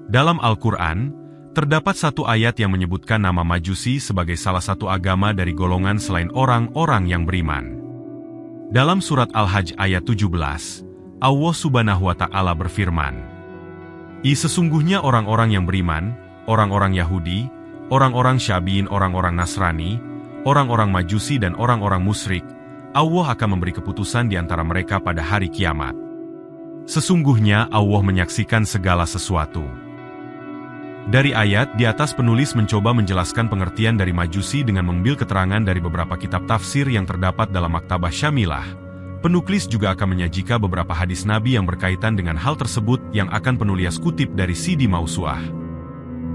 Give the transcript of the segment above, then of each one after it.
Dalam Al-Quran, terdapat satu ayat yang menyebutkan nama Majusi sebagai salah satu agama dari golongan selain orang-orang yang beriman. Dalam surat Al-Hajj ayat 17, Allah Subhanahu wa Ta'ala berfirman, Sesungguhnya orang-orang yang beriman, orang-orang Yahudi, orang-orang Syabiin, orang-orang Nasrani, orang-orang Majusi dan orang-orang musyrik, Allah akan memberi keputusan di antara mereka pada hari kiamat. Sesungguhnya Allah menyaksikan segala sesuatu. Dari ayat di atas penulis mencoba menjelaskan pengertian dari Majusi dengan mengambil keterangan dari beberapa kitab tafsir yang terdapat dalam Maktabah Syamilah. Penulis juga akan menyajikan beberapa hadis Nabi yang berkaitan dengan hal tersebut yang akan penulis kutip dari Sidi Mausu'ah.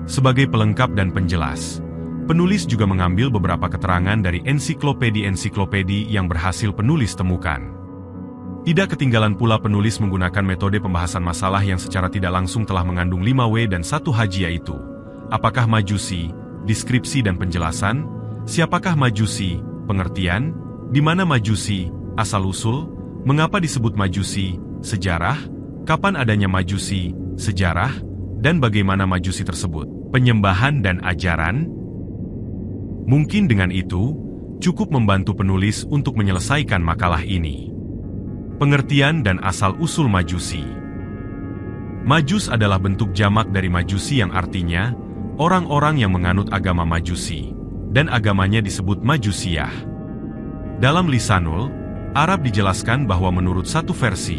Sebagai pelengkap dan penjelas, penulis juga mengambil beberapa keterangan dari ensiklopedi-ensiklopedi yang berhasil penulis temukan. Tidak ketinggalan pula penulis menggunakan metode pembahasan masalah yang secara tidak langsung telah mengandung 5W dan 1H, yaitu apakah Majusi, deskripsi dan penjelasan, siapakah Majusi, pengertian, di mana Majusi, asal-usul, mengapa disebut Majusi, sejarah, kapan adanya Majusi, sejarah, dan bagaimana Majusi tersebut, penyembahan dan ajaran. Mungkin dengan itu, cukup membantu penulis untuk menyelesaikan makalah ini. Pengertian dan asal-usul Majusi. Majus adalah bentuk jamak dari Majusi yang artinya orang-orang yang menganut agama Majusi, dan agamanya disebut Majusiyah. Dalam Lisanul Arab dijelaskan bahwa menurut satu versi,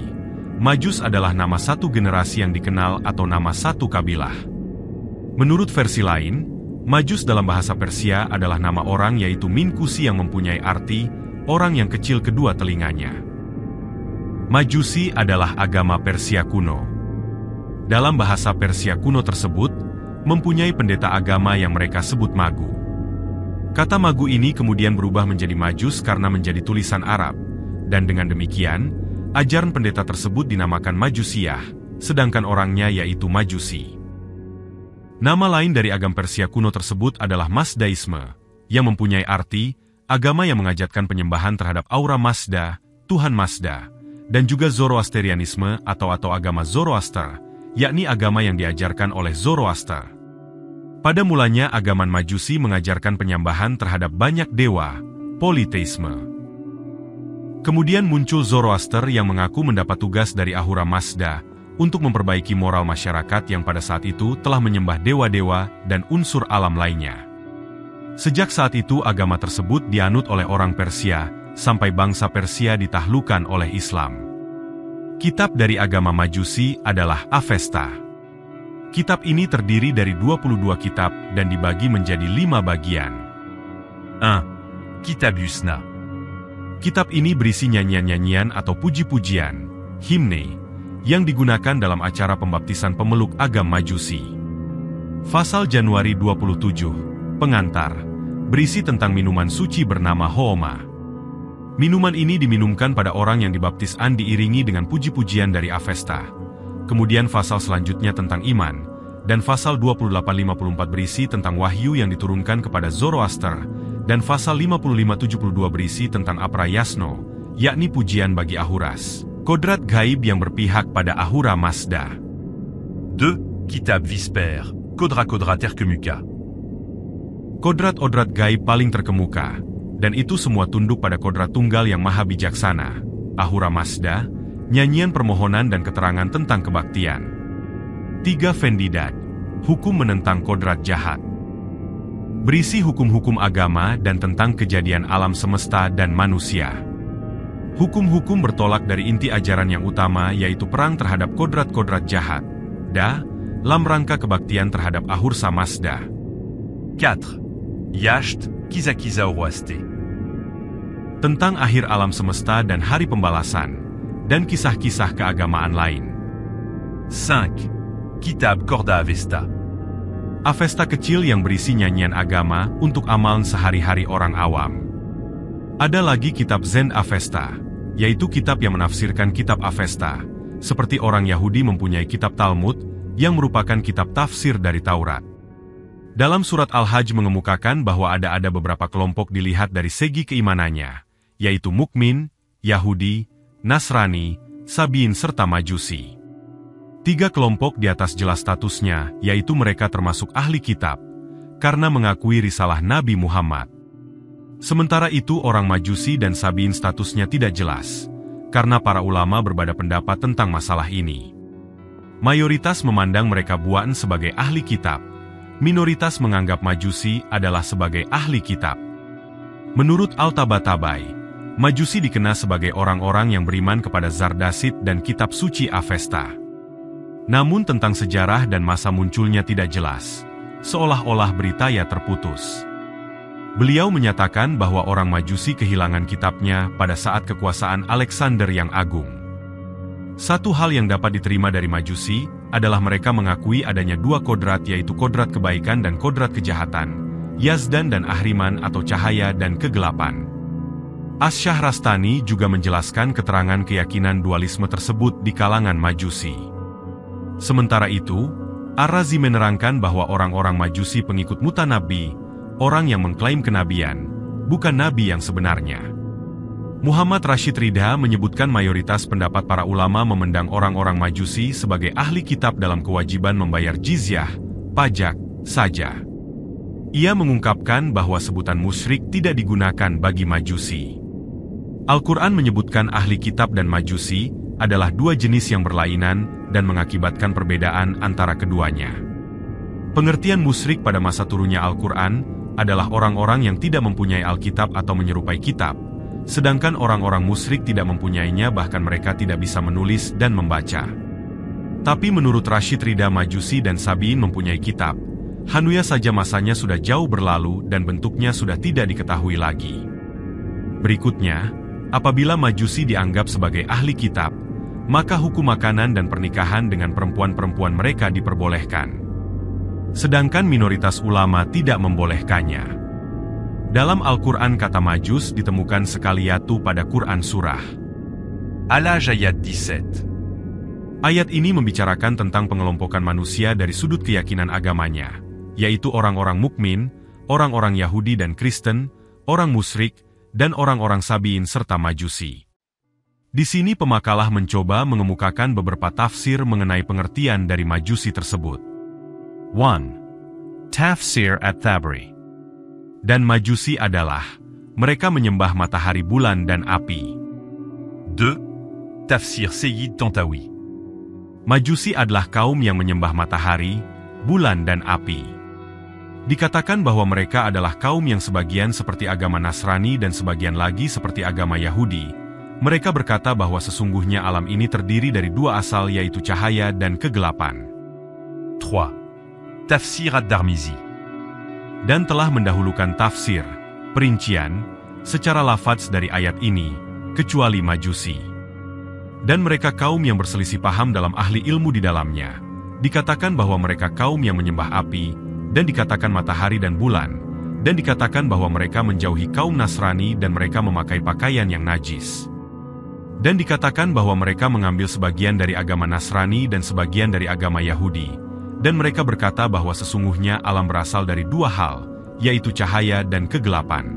Majus adalah nama satu generasi yang dikenal atau nama satu kabilah. Menurut versi lain, Majus dalam bahasa Persia adalah nama orang, yaitu Minkusi yang mempunyai arti orang yang kecil kedua telinganya. Majusi adalah agama Persia kuno. Dalam bahasa Persia kuno tersebut, mempunyai pendeta agama yang mereka sebut Magu. Kata Magu ini kemudian berubah menjadi Majus karena menjadi tulisan Arab, dan dengan demikian, ajaran pendeta tersebut dinamakan Majusiyah, sedangkan orangnya yaitu Majusi. Nama lain dari agama Persia kuno tersebut adalah Mazdaisme, yang mempunyai arti agama yang mengajarkan penyembahan terhadap aura Mazda, Tuhan Mazda, dan juga Zoroastrianisme atau agama Zoroaster, yakni agama yang diajarkan oleh Zoroaster. Pada mulanya agama Majusi mengajarkan penyembahan terhadap banyak dewa, politeisme. Kemudian muncul Zoroaster yang mengaku mendapat tugas dari Ahura Mazda untuk memperbaiki moral masyarakat yang pada saat itu telah menyembah dewa-dewa dan unsur alam lainnya. Sejak saat itu agama tersebut dianut oleh orang Persia, sampai bangsa Persia ditaklukkan oleh Islam. Kitab dari agama Majusi adalah Avesta. Kitab ini terdiri dari 22 kitab dan dibagi menjadi 5 bagian. 1. Kitab Yusna. Kitab ini berisi nyanyian-nyanyian atau puji-pujian, himne, yang digunakan dalam acara pembaptisan pemeluk agama Majusi. Fasal Januari 27, pengantar, berisi tentang minuman suci bernama Hooma. Minuman ini diminumkan pada orang yang dibaptisan diiringi dengan puji-pujian dari Avesta. Kemudian fasal selanjutnya tentang iman, dan fasal 28-54 berisi tentang wahyu yang diturunkan kepada Zoroaster, dan fasal 55-72 berisi tentang Aprayasno, yakni pujian bagi Ahuras, kodrat gaib yang berpihak pada Ahura Mazda. 2. Kitab Visper, Kodra Terkemuka. Kodrat-odrat gaib paling terkemuka, dan itu semua tunduk pada kodrat tunggal yang maha bijaksana, Ahura Mazda, nyanyian permohonan dan keterangan tentang kebaktian. 3. Vendidat, hukum menentang kodrat jahat. Berisi hukum-hukum agama dan tentang kejadian alam semesta dan manusia. Hukum-hukum bertolak dari inti ajaran yang utama, yaitu perang terhadap kodrat-kodrat jahat, dalam rangka kebaktian terhadap Ahura Mazda. 4. Yasht, Kiza Oroaste. Tentang akhir alam semesta dan hari pembalasan, dan kisah-kisah keagamaan lain. 5. Kitab Korda Avesta. Avesta kecil yang berisi nyanyian agama untuk amalan sehari-hari orang awam. Ada lagi kitab Zen Avesta, yaitu kitab yang menafsirkan kitab Avesta, seperti orang Yahudi mempunyai kitab Talmud, yang merupakan kitab tafsir dari Taurat. Dalam surat Al-Hajj mengemukakan bahwa ada beberapa kelompok dilihat dari segi keimanannya, yaitu mukmin, Yahudi, Nasrani, Sabiin serta Majusi. Tiga kelompok di atas jelas statusnya, yaitu mereka termasuk ahli kitab, karena mengakui risalah Nabi Muhammad. Sementara itu orang Majusi dan Sabiin statusnya tidak jelas, karena para ulama berbeda pendapat tentang masalah ini. Mayoritas memandang mereka buan sebagai ahli kitab, minoritas menganggap Majusi adalah sebagai ahli kitab. Menurut Al-Tabatabai, Majusi dikenal sebagai orang-orang yang beriman kepada Zardasit dan kitab suci Avesta. Namun tentang sejarah dan masa munculnya tidak jelas, seolah-olah berita ya terputus. Beliau menyatakan bahwa orang Majusi kehilangan kitabnya pada saat kekuasaan Alexander yang Agung. Satu hal yang dapat diterima dari Majusi adalah mereka mengakui adanya dua kodrat, yaitu kodrat kebaikan dan kodrat kejahatan, Yazdan dan Ahriman atau cahaya dan kegelapan. Asy-Syahrastani juga menjelaskan keterangan keyakinan dualisme tersebut di kalangan Majusi. Sementara itu, Ar-Razi menerangkan bahwa orang-orang Majusi pengikut Mutanabi, orang yang mengklaim kenabian, bukan nabi yang sebenarnya. Muhammad Rashid Ridha menyebutkan mayoritas pendapat para ulama memandang orang-orang Majusi sebagai ahli kitab dalam kewajiban membayar jizyah, pajak, saja. Ia mengungkapkan bahwa sebutan musyrik tidak digunakan bagi Majusi. Al-Quran menyebutkan ahli kitab dan Majusi adalah dua jenis yang berlainan dan mengakibatkan perbedaan antara keduanya. Pengertian musyrik pada masa turunnya Al-Quran adalah orang-orang yang tidak mempunyai Alkitab atau menyerupai kitab, sedangkan orang-orang musyrik tidak mempunyainya, bahkan mereka tidak bisa menulis dan membaca. Tapi menurut Rashid Ridha, Majusi dan Sabiin mempunyai kitab, hanya saja masanya sudah jauh berlalu dan bentuknya sudah tidak diketahui lagi. Berikutnya, apabila Majusi dianggap sebagai ahli kitab, maka hukum makanan dan pernikahan dengan perempuan-perempuan mereka diperbolehkan. Sedangkan minoritas ulama tidak membolehkannya. Dalam Al-Quran kata Majus ditemukan sekali yaitu pada Quran Surah Al-Hajj ayat 17. Ayat ini membicarakan tentang pengelompokan manusia dari sudut keyakinan agamanya, yaitu orang-orang mukmin, orang-orang Yahudi dan Kristen, orang musyrik, dan orang-orang Sabiin serta Majusi. Di sini pemakalah mencoba mengemukakan beberapa tafsir mengenai pengertian dari Majusi tersebut. 1. Tafsir at-Tabari. Dan Majusi adalah, mereka menyembah matahari, bulan, dan api. 2. Tafsir Sayyid Tantawi. Majusi adalah kaum yang menyembah matahari, bulan, dan api. Dikatakan bahwa mereka adalah kaum yang sebagian seperti agama Nasrani dan sebagian lagi seperti agama Yahudi. Mereka berkata bahwa sesungguhnya alam ini terdiri dari dua asal, yaitu cahaya dan kegelapan. 3. Tafsir ad-Darmizi. Dan telah mendahulukan tafsir, perincian, secara lafadz dari ayat ini, kecuali Majusi. Dan mereka kaum yang berselisih paham dalam ahli ilmu di dalamnya. Dikatakan bahwa mereka kaum yang menyembah api, dan dikatakan matahari dan bulan, dan dikatakan bahwa mereka menjauhi kaum Nasrani dan mereka memakai pakaian yang najis. Dan dikatakan bahwa mereka mengambil sebagian dari agama Nasrani dan sebagian dari agama Yahudi. Dan mereka berkata bahwa sesungguhnya alam berasal dari dua hal, yaitu cahaya dan kegelapan.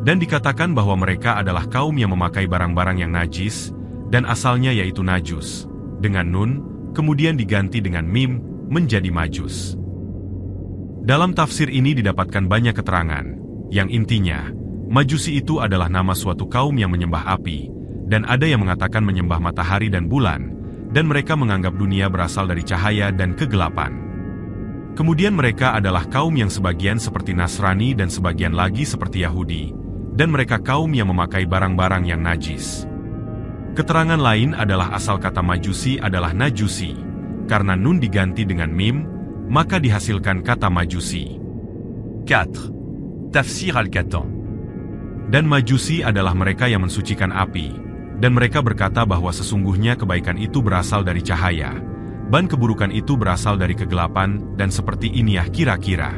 Dan dikatakan bahwa mereka adalah kaum yang memakai barang-barang yang najis, dan asalnya yaitu najus, dengan nun, kemudian diganti dengan mim, menjadi majus. Dalam tafsir ini didapatkan banyak keterangan, yang intinya, Majusi itu adalah nama suatu kaum yang menyembah api, dan ada yang mengatakan menyembah matahari dan bulan, dan mereka menganggap dunia berasal dari cahaya dan kegelapan. Kemudian mereka adalah kaum yang sebagian seperti Nasrani dan sebagian lagi seperti Yahudi, dan mereka kaum yang memakai barang-barang yang najis. Keterangan lain adalah asal kata Majusi adalah Najusi, karena nun diganti dengan mim, maka dihasilkan kata Majusi. 4. Tafsir Al-Katan. Dan Majusi adalah mereka yang mensucikan api, dan mereka berkata bahwa sesungguhnya kebaikan itu berasal dari cahaya, dan keburukan itu berasal dari kegelapan, dan seperti inilah kira-kira.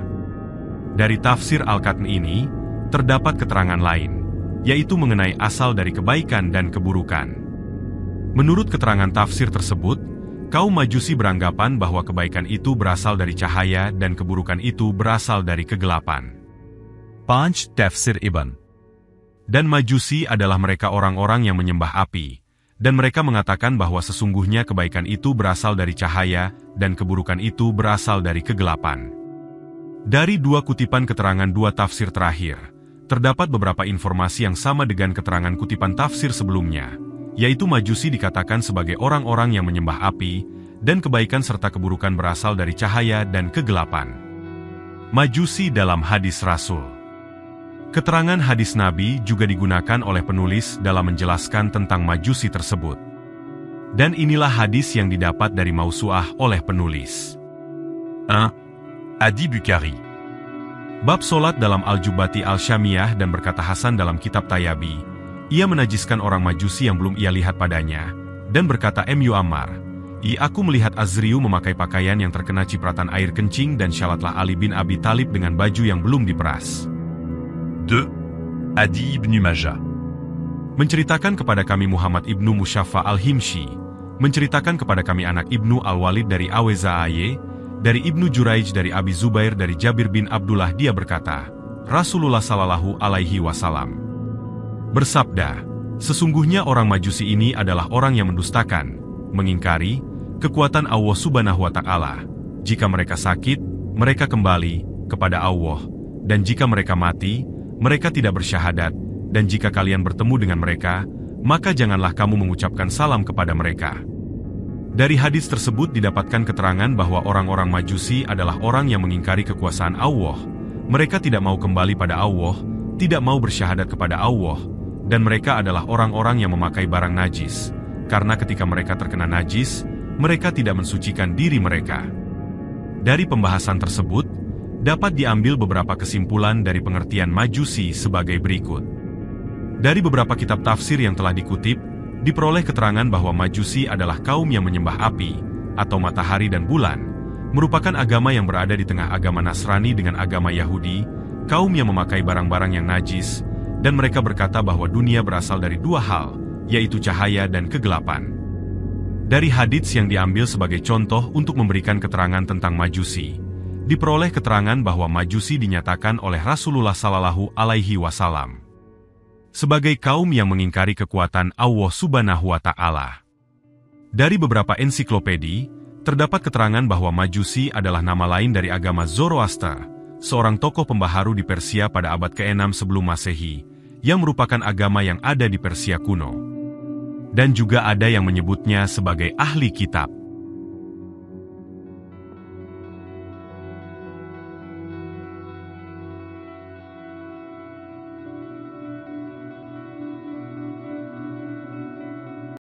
Dari tafsir Al-Katan ini, terdapat keterangan lain, yaitu mengenai asal dari kebaikan dan keburukan. Menurut keterangan tafsir tersebut, kaum Majusi beranggapan bahwa kebaikan itu berasal dari cahaya dan keburukan itu berasal dari kegelapan. 5. Tafsir Ibn. Dan Majusi adalah mereka orang-orang yang menyembah api, dan mereka mengatakan bahwa sesungguhnya kebaikan itu berasal dari cahaya dan keburukan itu berasal dari kegelapan. Dari dua kutipan keterangan dua tafsir terakhir, terdapat beberapa informasi yang sama dengan keterangan kutipan tafsir sebelumnya, yaitu Majusi dikatakan sebagai orang-orang yang menyembah api, dan kebaikan serta keburukan berasal dari cahaya dan kegelapan. Majusi dalam hadis Rasul. Keterangan hadis Nabi juga digunakan oleh penulis dalam menjelaskan tentang Majusi tersebut. Dan inilah hadis yang didapat dari Mausu'ah oleh penulis. 1. Adi Bukhari. Bab solat dalam Al-Jubbati Al-Syamiyah dan berkata Hasan dalam kitab Tayabi, ia menajiskan orang Majusi yang belum ia lihat padanya, dan berkata M.U. Ammar, aku melihat Azriu memakai pakaian yang terkena cipratan air kencing dan syalatlah Ali bin Abi Talib dengan baju yang belum diperas. 2. Adi ibn Majah. Menceritakan kepada kami Muhammad ibnu Musyaffa al-Himshi, menceritakan kepada kami anak ibnu Al-Walid dari Aweza'aye, dari ibnu Juraij dari Abi Zubair dari Jabir bin Abdullah dia berkata, Rasulullah Sallallahu Alaihi Wasallam bersabda, sesungguhnya orang Majusi ini adalah orang yang mendustakan, mengingkari kekuatan Allah Subhanahu wa Ta'ala. Jika mereka sakit, mereka kembali kepada Allah, dan jika mereka mati, mereka tidak bersyahadat, dan jika kalian bertemu dengan mereka, maka janganlah kamu mengucapkan salam kepada mereka. Dari hadis tersebut didapatkan keterangan bahwa orang-orang Majusi adalah orang yang mengingkari kekuasaan Allah. Mereka tidak mau kembali pada Allah, tidak mau bersyahadat kepada Allah, dan mereka adalah orang-orang yang memakai barang najis, karena ketika mereka terkena najis, mereka tidak mensucikan diri mereka. Dari pembahasan tersebut, dapat diambil beberapa kesimpulan dari pengertian Majusi sebagai berikut. Dari beberapa kitab tafsir yang telah dikutip, diperoleh keterangan bahwa Majusi adalah kaum yang menyembah api, atau matahari dan bulan, merupakan agama yang berada di tengah agama Nasrani dengan agama Yahudi, kaum yang memakai barang-barang yang najis, dan mereka berkata bahwa dunia berasal dari dua hal, yaitu cahaya dan kegelapan. Dari hadits yang diambil sebagai contoh untuk memberikan keterangan tentang Majusi, diperoleh keterangan bahwa Majusi dinyatakan oleh Rasulullah Sallallahu Alaihi Wasallam sebagai kaum yang mengingkari kekuatan Allah Subhanahu wa Ta'ala. Dari beberapa ensiklopedi, terdapat keterangan bahwa Majusi adalah nama lain dari agama Zoroaster, seorang tokoh pembaharu di Persia pada abad ke-6 sebelum Masehi, yang merupakan agama yang ada di Persia kuno. Dan juga ada yang menyebutnya sebagai ahli kitab.